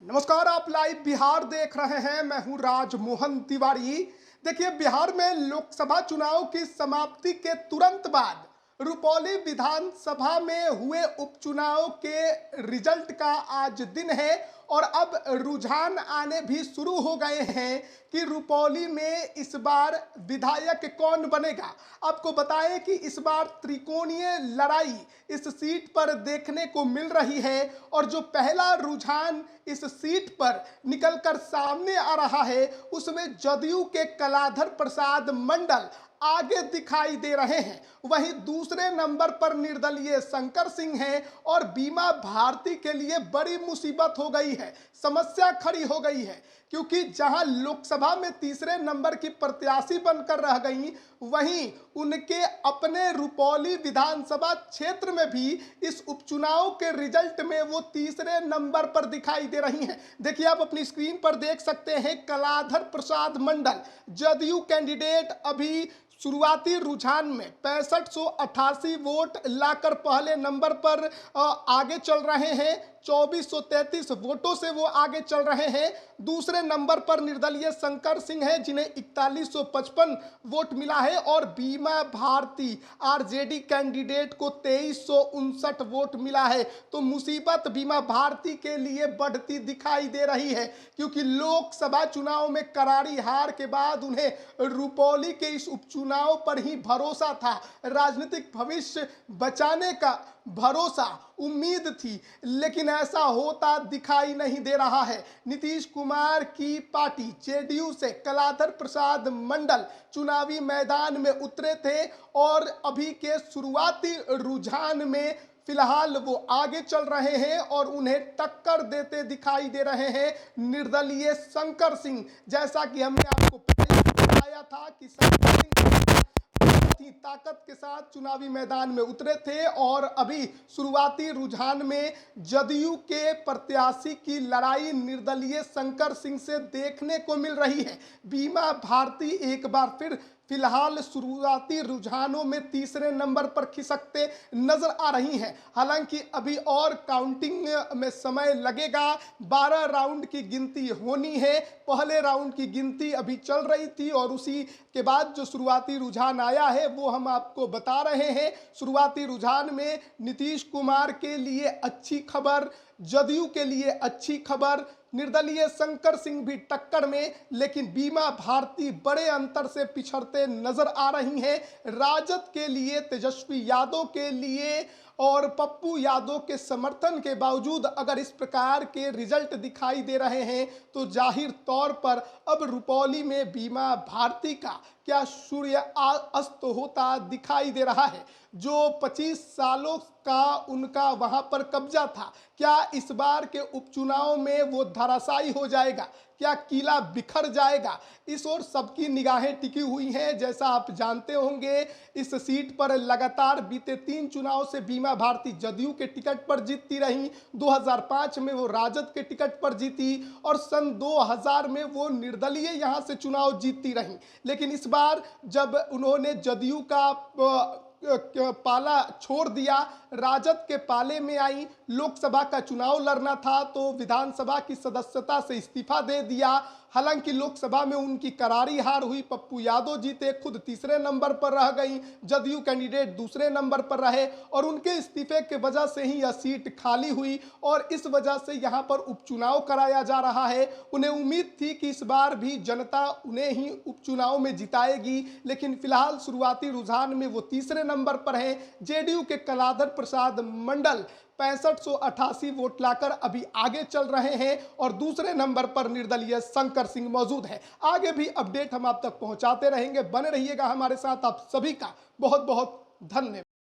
नमस्कार, आप लाइव बिहार देख रहे हैं। मैं हूं राजमोहन तिवारी। देखिए, बिहार में लोकसभा चुनाव की समाप्ति के तुरंत बाद रुपौली विधानसभा में हुए उपचुनाव के रिजल्ट का आज दिन है और अब रुझान आने भी शुरू हो गए हैं कि रुपौली में इस बार विधायक कौन बनेगा। आपको बताएं कि इस बार त्रिकोणीय लड़ाई इस सीट पर देखने को मिल रही है और जो पहला रुझान इस सीट पर निकलकर सामने आ रहा है उसमें जदयू के कलाधर प्रसाद मंडल आगे दिखाई दे रहे हैं। वहीं दूसरे नंबर पर निर्दलीय शंकर सिंह हैं और बीमा भारती के लिए बड़ी मुसीबत हो गई है, समस्या खड़ी हो गई है, क्योंकि जहां लोकसभा में तीसरे नंबर की प्रत्याशी बनकर रह गई, वहीं उनके अपने रुपौली विधानसभा क्षेत्र में भी इस उपचुनाव के रिजल्ट में वो तीसरे नंबर पर दिखाई दे रही हैं। देखिए, आप अपनी स्क्रीन पर देख सकते हैं कलाधर प्रसाद मंडल जदयू कैंडिडेट अभी शुरुआती रुझान में 6588 वोट लाकर पहले नंबर पर आगे चल रहे हैं। 2433 वोटों से वो आगे चल रहे हैं। दूसरे नंबर पर निर्दलीय शंकर सिंह हैं जिन्हें 4155 वोट मिला है और बीमा भारती आरजेडी कैंडिडेट को 2359 वोट मिला है। तो मुसीबत बीमा भारती के लिए बढ़ती दिखाई दे रही है, क्योंकि लोकसभा चुनाव में करारी हार के बाद उन्हें रुपौली के इस उपचुनाव पर ही भरोसा था, राजनीतिक भविष्य बचाने का भरोसा, उम्मीद थी, लेकिन ऐसा होता दिखाई नहीं दे रहा है। नीतीश कुमार की पार्टी जेडीयू से कलाधर प्रसाद मंडल चुनावी मैदान में उतरे थे और अभी के शुरुआती रुझान में फिलहाल वो आगे चल रहे हैं और उन्हें टक्कर देते दिखाई दे रहे हैं निर्दलीय शंकर सिंह। जैसा कि हमने आपको पहले बताया था कि शंकर सिंह ही ताकत के साथ चुनावी मैदान में उतरे थे और अभी शुरुआती रुझान में जदयू के प्रत्याशी की लड़ाई निर्दलीय शंकर सिंह से देखने को मिल रही है। बीमा भारती एक बार फिर फिलहाल शुरुआती रुझानों में तीसरे नंबर पर खिसकते नजर आ रही हैं। हालांकि अभी और काउंटिंग में समय लगेगा। 12 राउंड की गिनती होनी है। पहले राउंड की गिनती अभी चल रही थी और उसी के बाद जो शुरुआती रुझान आया है वो हम आपको बता रहे हैं। शुरुआती रुझान में नीतीश कुमार के लिए अच्छी खबर, जदयू के लिए अच्छी खबर, निर्दलीय शंकर सिंह भी टक्कर में, लेकिन बीमा भारती बड़े अंतर से पिछड़ते नजर आ रही हैं। राजद के लिए, तेजस्वी यादव के लिए और पप्पू यादव के समर्थन के बावजूद अगर इस प्रकार के रिजल्ट दिखाई दे रहे हैं तो जाहिर तौर पर अब रुपौली में बीमा भारती का क्या सूर्य अस्त होता दिखाई दे रहा है। जो 25 सालों का उनका वहां पर कब्जा था, क्या इस बार के उपचुनाव में वो धराशायी हो जाएगा? क्या किला बिखर जाएगा? इस ओर सबकी निगाहें टिकी हुई हैं। जैसा आप जानते होंगे, इस सीट पर लगातार बीते 3 चुनाव से बीमा भारती जदयू के टिकट पर जीतती रही। 2005 में वो राजद के टिकट पर जीती और सन 2000 में वो निर्दलीय यहां से चुनाव जीतती रही। लेकिन इस बार जब उन्होंने जदयू का पाला छोड़ दिया, राजद के पाले में आई, लोकसभा का चुनाव लड़ना था तो विधानसभा की सदस्यता से इस्तीफा दे दिया। हालांकि लोकसभा में उनकी करारी हार हुई, पप्पू यादव जीते, खुद तीसरे नंबर पर रह गई, जदयू कैंडिडेट दूसरे नंबर पर रहे और उनके इस्तीफे के वजह से ही यह सीट खाली हुई और इस वजह से यहां पर उपचुनाव कराया जा रहा है। उन्हें उम्मीद थी कि इस बार भी जनता उन्हें ही उपचुनाव में जिताएगी, लेकिन फिलहाल शुरुआती रुझान में वो तीसरे नंबर पर हैं। जेडीयू के कलाधर प्रसाद मंडल 6588 वोट लाकर अभी आगे चल रहे हैं और दूसरे नंबर पर निर्दलीय शंकर सिंह मौजूद है। आगे भी अपडेट हम आप तक पहुंचाते रहेंगे, बने रहिएगा हमारे साथ। आप सभी का बहुत बहुत धन्यवाद।